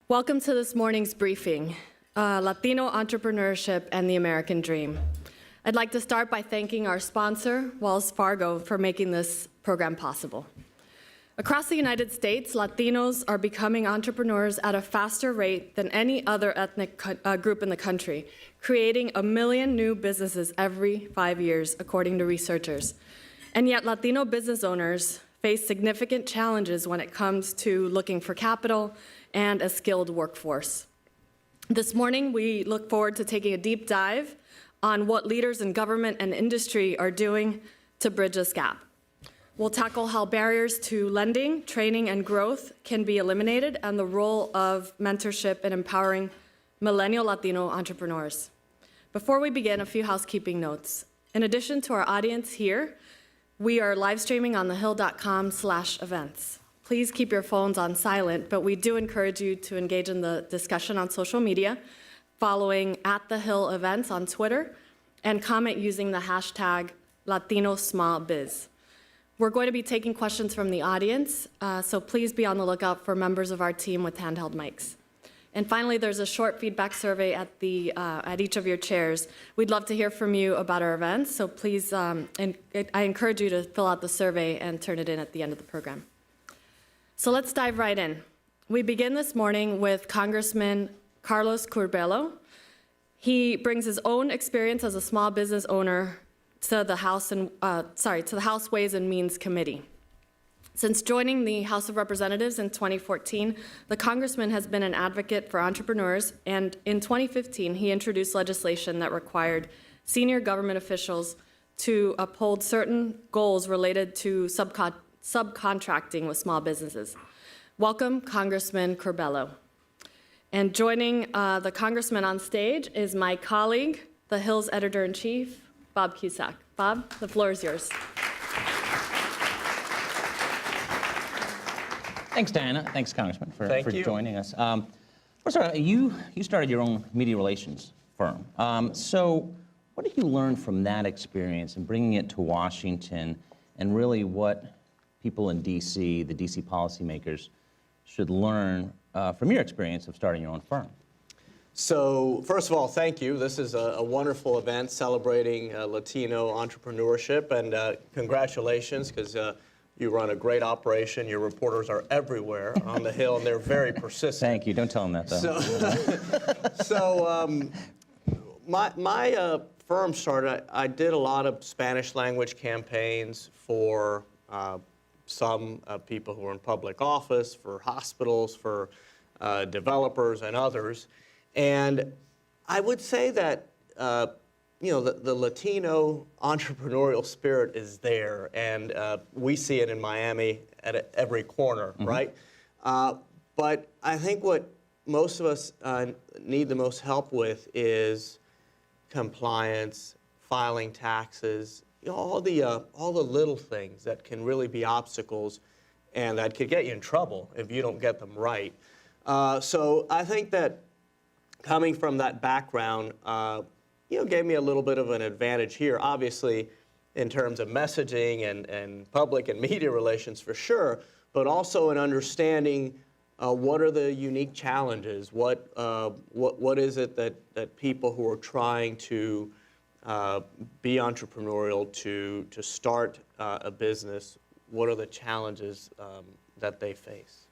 Welcome to this morning's briefing, Latino Entrepreneurship and the American Dream. I'd like to start by thanking our sponsor, Wells Fargo, for making this program possible. Across the United States, Latinos are becoming entrepreneurs at a faster rate than any other ethnic group in the country, creating 1 million new businesses every 5 years, according to researchers. And yet Latino business owners face significant challenges when it comes to looking for capital and a skilled workforce. This morning, we look forward to taking a deep dive on what leaders in government and industry are doing to bridge this gap. We'll tackle how barriers to lending, training, and growth can be eliminated and the role of mentorship in empowering millennial Latino entrepreneurs. Before we begin, a few housekeeping notes. In addition to our audience here, we are live streaming on thehill.com/events. Please keep your phones on silent, but we do encourage you to engage in the discussion on social media, following @thehill_events on Twitter, and comment using the hashtag #LatinoSmallBiz. We're going to be taking questions from the audience, so please be on the lookout for members of our team with handheld mics. And finally, there's a short feedback survey at each of your chairs. We'd love to hear from you about our events, so please, I encourage you to fill out the survey and turn it in at the end of the program. So let's dive right in. We begin this morning with Congressman Carlos Curbelo. He brings his own experience as a small business owner to the House Ways and Means Committee. Since joining the House of Representatives in 2014, the congressman has been an advocate for entrepreneurs, and in 2015, he introduced legislation that required senior government officials to uphold certain goals related to subcontracting with small businesses. Welcome, Congressman Curbelo. And joining the congressman on stage is my colleague, the Hill's editor-in-chief, Bob Cusack. Bob, the floor is yours. Thanks, Diana. Thanks, Congressman, for joining us. First of all, you started your own media relations firm. So what did you learn from that experience and bringing it to Washington, and really what people in D.C., the D.C. policymakers, should learn from your experience of starting your own firm? So, first of all, thank you. This is a wonderful event celebrating Latino entrepreneurship, and congratulations, because you run a great operation. Your reporters are everywhere on the Hill, and they're very persistent. Thank you. Don't tell them that, though. My firm started, I did a lot of Spanish language campaigns for some people who are in public office, for hospitals, for developers and others. And I would say that the Latino entrepreneurial spirit is there, and we see it in Miami at every corner, right? But I think what most of us need the most help with is compliance, filing taxes, all the little things that can really be obstacles and that could get you in trouble if you don't get them right. So I think that coming from that background, gave me a little bit of an advantage here, obviously, in terms of messaging and public and media relations for sure, but also in understanding what are the unique challenges, what is it that people who are trying to be entrepreneurial, to start a business, what are the challenges that they face?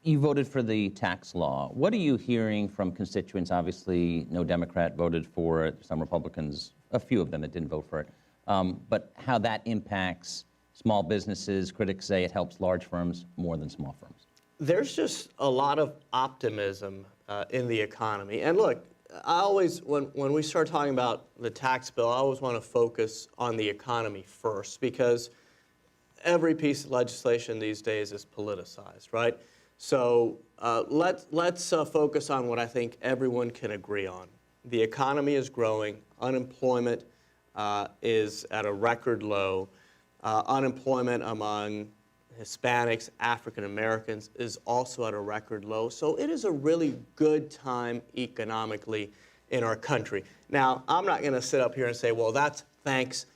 You voted for the tax law. What are you hearing from constituents? Obviously, no Democrat voted for it. Some Republicans, a few of them that didn't vote for it. But how that impacts small businesses. Critics say it helps large firms more than small firms. There's just a lot of optimism in the economy. And look, I always, when we start talking about the tax bill, I always want to focus on the economy first, because every piece of legislation these days is politicized, right? So let's focus on what I think everyone can agree on. The economy is growing. Unemployment is at a record low. Unemployment among Hispanics, African Americans is also at a record low. So it is a really good time economically in our country. Now, I'm not going to sit up here and say, well, that's thanks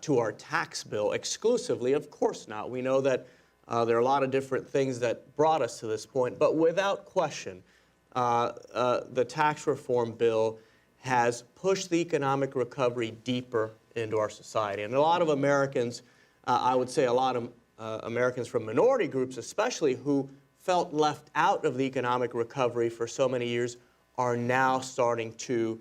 to our tax bill exclusively. Of course not. We know that There are a lot of different things that brought us to this point, but without question, the tax reform bill has pushed the economic recovery deeper into our society. And a lot of Americans, I would say a lot of Americans from minority groups especially, who felt left out of the economic recovery for so many years, are now starting to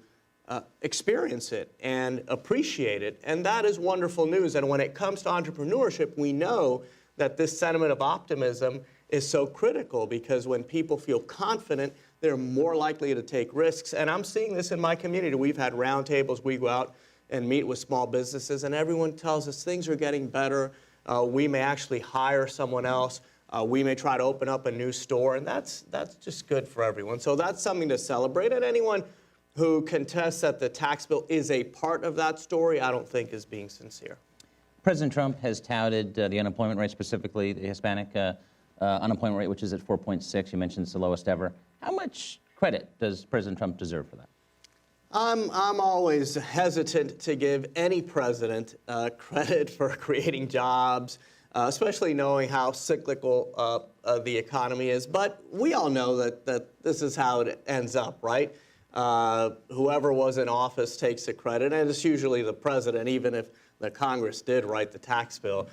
experience it and appreciate it. And that is wonderful news. And when it comes to entrepreneurship, we know that this sentiment of optimism is so critical, because when people feel confident, they're more likely to take risks. And I'm seeing this in my community. We've had roundtables. We go out and meet with small businesses, and everyone tells us things are getting better. We may actually hire someone else. We may try to open up a new store, and that's just good for everyone. So that's something to celebrate. And anyone who contests that the tax bill is a part of that story, I don't think is being sincere. President Trump has touted the unemployment rate, specifically the Hispanic unemployment rate, which is at 4.6. You mentioned it's the lowest ever. How much credit does President Trump deserve for that? I'm always hesitant to give any president credit for creating jobs, especially knowing how cyclical the economy is. But we all know that this is how it ends up, right? Whoever was in office takes the credit, and it's usually the president, even if the Congress did write the tax bill.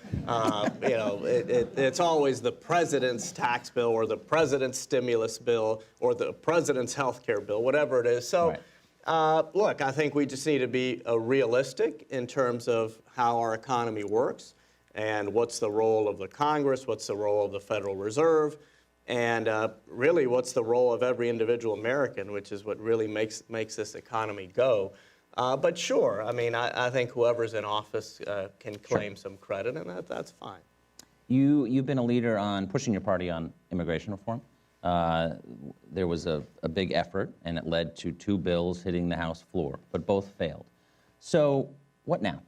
It's always the president's tax bill, or the president's stimulus bill, or the president's health care bill, whatever it is. So, look, I think we just need to be realistic in terms of how our economy works, and what's the role of the Congress, what's the role of the Federal Reserve, and really what's the role of every individual American, which is what really makes this economy go. But sure, I mean, I think whoever's in office can claim some credit, and that's fine. You've been a leader on pushing your party on immigration reform. There was a big effort, and it led to 2 bills hitting the House floor, but both failed. So what now?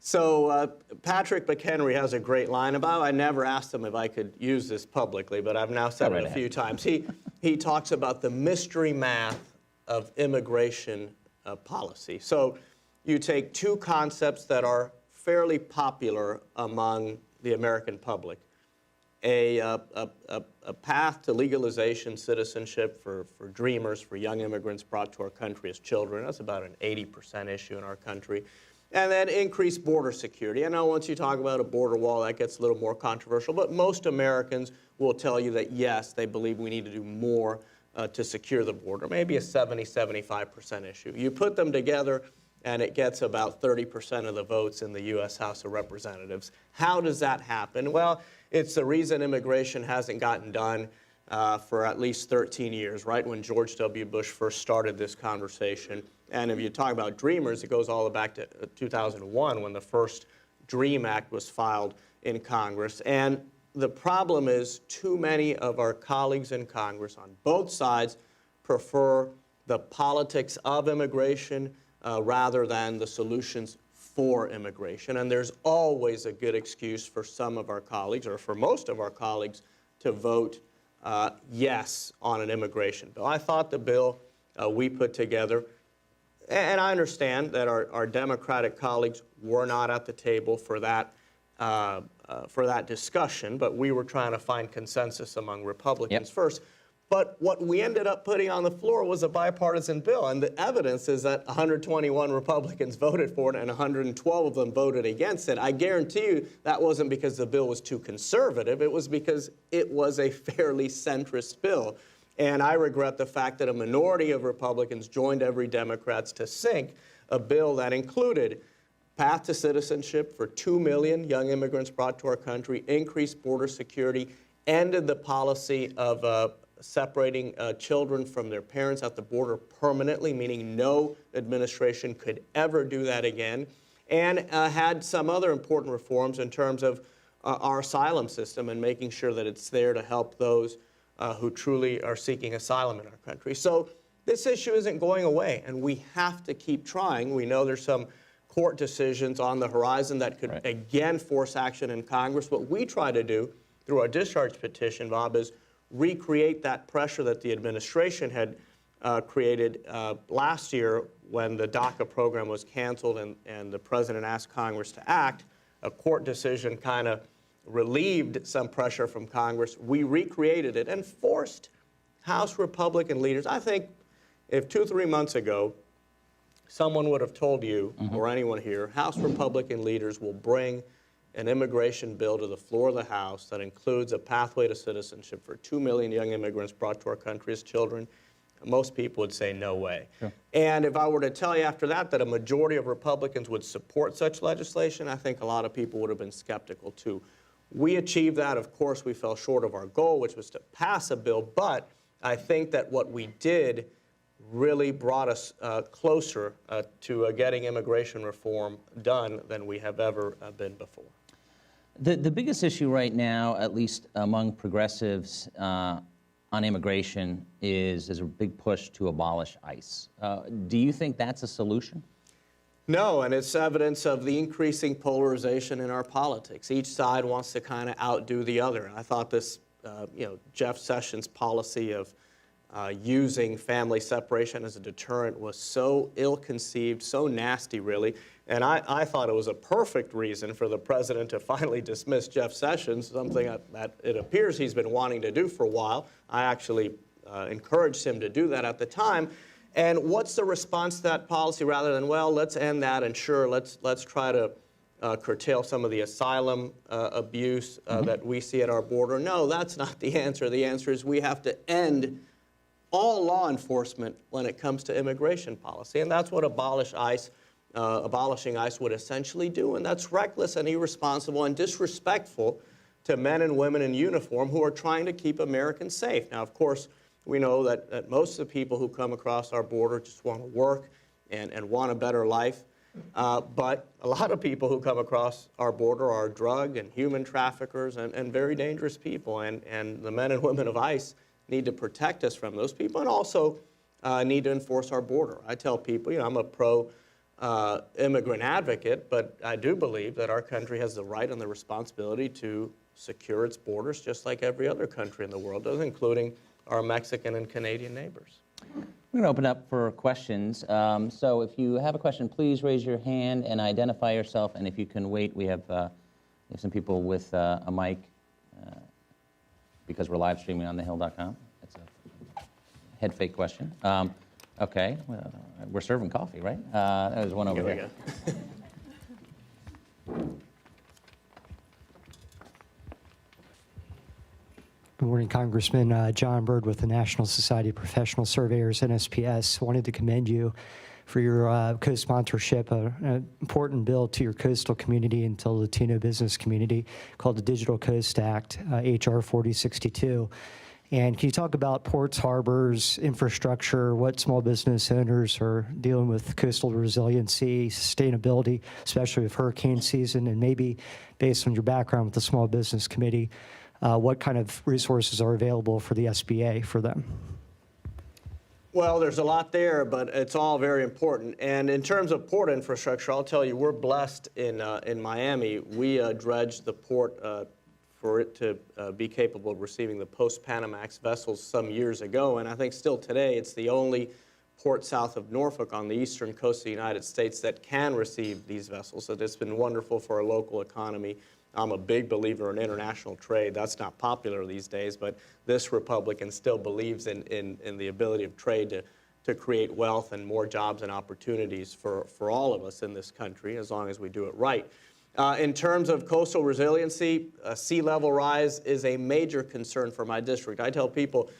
So Patrick McHenry has a great line about it. I never asked him if I could use this publicly, but I've now said it a few times. He talks about the mystery math of immigration policy. So you take 2 concepts that are fairly popular among the American public: a path to legalization citizenship for dreamers, for young immigrants brought to our country as children. That's about an 80% issue in our country. And then increased border security. I know once you talk about a border wall, that gets a little more controversial, but most Americans will tell you that, yes, they believe we need to do more to secure the border, maybe a 70–75% issue. You put them together, and it gets about 30% of the votes in the U.S. House of Representatives. How does that happen? Well, it's the reason immigration hasn't gotten done for at least 13 years, right when George W. Bush first started this conversation. And if you talk about dreamers, it goes all the way back to 2001 when the first DREAM Act was filed in Congress. And the problem is too many of our colleagues in Congress on both sides prefer the politics of immigration rather than the solutions for immigration. And there's always a good excuse for some of our colleagues, or for most of our colleagues, to vote yes on an immigration bill. I thought the bill we put together, and I understand that our Democratic colleagues were not at the table for that discussion, but we were trying to find consensus among Republicans first. But what we ended up putting on the floor was a bipartisan bill, and the evidence is that 121 Republicans voted for it and 112 of them voted against it. I guarantee you that wasn't because the bill was too conservative. It was because it was a fairly centrist bill. And I regret the fact that a minority of Republicans joined every Democrat to sink a bill that included path to citizenship for 2 million young immigrants brought to our country, increased border security, ended the policy of separating children from their parents at the border permanently, meaning no administration could ever do that again, and had some other important reforms in terms of our asylum system and making sure that it's there to help those who truly are seeking asylum in our country. So this issue isn't going away, and we have to keep trying. We know there's some court decisions on the horizon that could again force action in Congress. What we try to do through our discharge petition, Bob, is recreate that pressure that the administration had created last year when the DACA program was canceled and the president asked Congress to act. A court decision kind of relieved some pressure from Congress, we recreated it and forced House Republican leaders. I think if 2 or 3 months ago, someone would have told you, or anyone here, House Republican leaders will bring an immigration bill to the floor of the House that includes a pathway to citizenship for 2 million young immigrants brought to our country as children, most people would say no way. Sure. And if I were to tell you after that that a majority of Republicans would support such legislation, I think a lot of people would have been skeptical too. We achieved that. Of course, we fell short of our goal, which was to pass a bill, but I think that what we did really brought us closer to getting immigration reform done than we have ever been before. The biggest issue right now, at least among progressives on immigration, is there's a big push to abolish ICE. Do you think that's a solution? No, and it's evidence of the increasing polarization in our politics. Each side wants to kind of outdo the other. And I thought this, Jeff Sessions' policy of using family separation as a deterrent was so ill-conceived, so nasty, really. And I thought it was a perfect reason for the president to finally dismiss Jeff Sessions, something that it appears he's been wanting to do for a while. I actually encouraged him to do that at the time. And what's the response to that policy? Rather than, well, let's end that, and sure, let's try to curtail some of the asylum abuse that we see at our border. No, that's not the answer. The answer is we have to end all law enforcement when it comes to immigration policy, and that's what abolishing ICE would essentially do, and that's reckless and irresponsible and disrespectful to men and women in uniform who are trying to keep Americans safe. Now, of course, we know that most of the people who come across our border just want to work and want a better life, but a lot of people who come across our border are drug and human traffickers and very dangerous people, and the men and women of ICE need to protect us from those people and also need to enforce our border. I tell people, I'm a pro-immigrant advocate, but I do believe that our country has the right and the responsibility to secure its borders just like every other country in the world does, including our Mexican and Canadian neighbors. We're going to open up for questions. So if you have a question, please raise your hand and identify yourself. And if you can wait, we have some people with a mic. Because we're live streaming on thehill.com. That's a head fake question. Okay, well, we're serving coffee, right? There's one over here. Good morning, Congressman. John Bird with the National Society of Professional Surveyors, NSPS. Wanted to commend you for your co-sponsorship, an important bill to your coastal community and to the Latino business community called the Digital Coast Act, HR 4062. And can you talk about ports, harbors, infrastructure, what small business owners are dealing with coastal resiliency, sustainability, especially with hurricane season, and maybe based on your background with the Small Business Committee, what kind of resources are available for the SBA for them? Well, there's a lot there, but it's all very important. And in terms of port infrastructure, I'll tell you, we're blessed in Miami. We dredged the port for it to be capable of receiving the post-Panamax vessels some years ago. And I think still today, it's the only port south of Norfolk on the eastern coast of the United States that can receive these vessels. So it's been wonderful for our local economy. I'm a big believer in international trade. That's not popular these days, but this Republican still believes in the ability of trade to create wealth and more jobs and opportunities for all of us in this country, as long as we do it right. In terms of coastal resiliency, sea level rise is a major concern for my district. I tell people,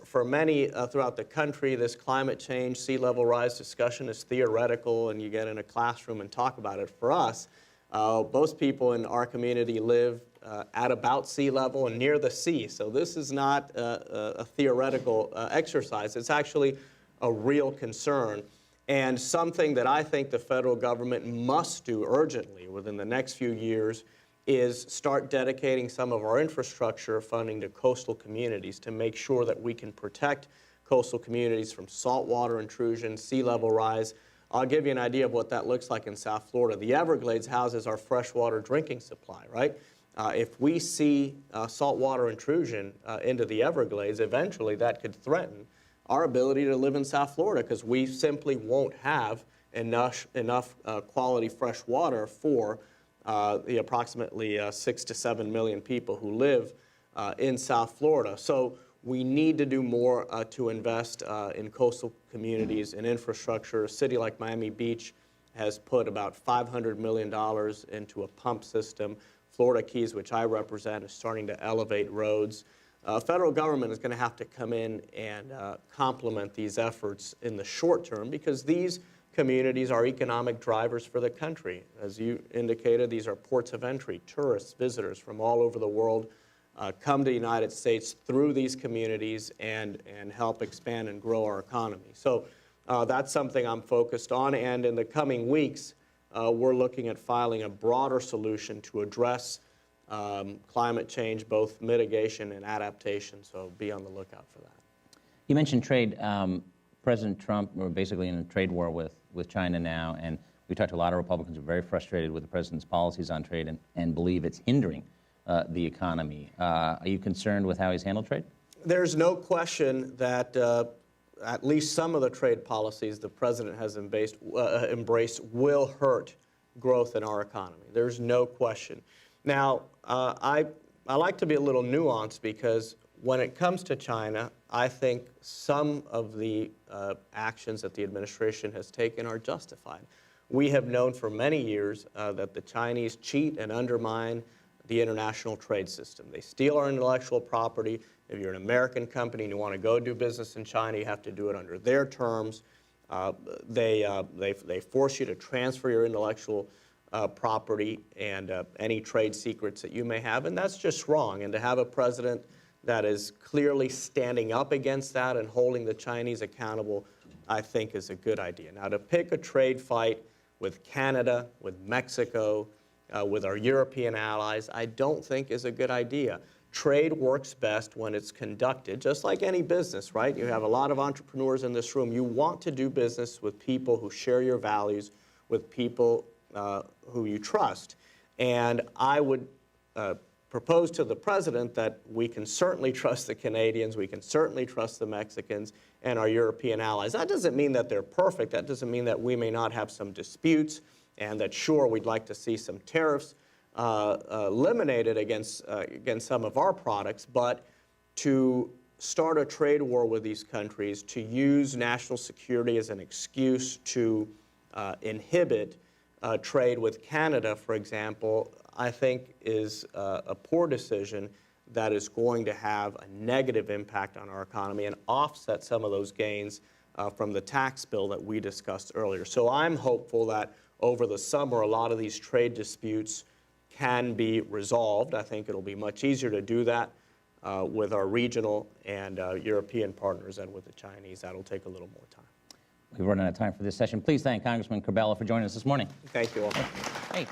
for many throughout the country, this climate change, sea level rise discussion is theoretical, and you get in a classroom and talk about it. For us, most people in our community live at about sea level and near the sea. So this is not a theoretical exercise. It's actually a real concern, and something that I think the federal government must do urgently within the next few years is start dedicating some of our infrastructure funding to coastal communities to make sure that we can protect coastal communities from saltwater intrusion, sea level rise. I'll give you an idea of what that looks like in South Florida. The Everglades houses our freshwater drinking supply, right? If we see saltwater intrusion into the Everglades, eventually that could threaten our ability to live in South Florida because we simply won't have enough quality fresh water for the approximately 6 to 7 million people who live in South Florida. So we need to do more to invest in coastal communities and infrastructure. A city like Miami Beach has put about $500 million into a pump system. Florida Keys, which I represent, is starting to elevate roads. Federal government is going to have to come in and complement these efforts in the short term, because these communities are economic drivers for the country. As you indicated, these are ports of entry. Tourists, visitors from all over the world come to the United States through these communities and help expand and grow our economy. So that's something I'm focused on, and in the coming weeks, we're looking at filing a broader solution to address climate change, both mitigation and adaptation, so be on the lookout for that. You mentioned trade. President Trump, we're basically in a trade war with China now, and we talked to a lot of Republicans who are very frustrated with the president's policies on trade and believe it's hindering the economy. Are you concerned with how he's handled trade? There's no question that at least some of the trade policies the president has embraced will hurt growth in our economy. There's no question. Now, I like to be a little nuanced, because when it comes to China, I think some of the actions that the administration has taken are justified. We have known for many years that the Chinese cheat and undermine the international trade system. They steal our intellectual property. If you're an American company and you want to go do business in China, you have to do it under their terms. They force you to transfer your intellectual property and any trade secrets that you may have, and that's just wrong. And to have a president that is clearly standing up against that and holding the Chinese accountable, I think is a good idea. Now, to pick a trade fight with Canada, with Mexico, with our European allies, I don't think is a good idea. Trade works best when it's conducted, just like any business, right? You have a lot of entrepreneurs in this room. You want to do business with people who share your values, with people who you trust. And I would propose to the president that we can certainly trust the Canadians, we can certainly trust the Mexicans and our European allies. That doesn't mean that they're perfect. That doesn't mean that we may not have some disputes, and that, sure, we'd like to see some tariffs eliminated against some of our products, but to start a trade war with these countries, to use national security as an excuse to inhibit trade with Canada, for example, I think is a poor decision that is going to have a negative impact on our economy and offset some of those gains from the tax bill that we discussed earlier. So I'm hopeful that over the summer, a lot of these trade disputes can be resolved. I think it'll be much easier to do that with our regional and European partners than with the Chinese. That'll take a little more time. We've run out of time for this session. Please thank Congressman Curbelo for joining us this morning. Thank you all. Hey, thank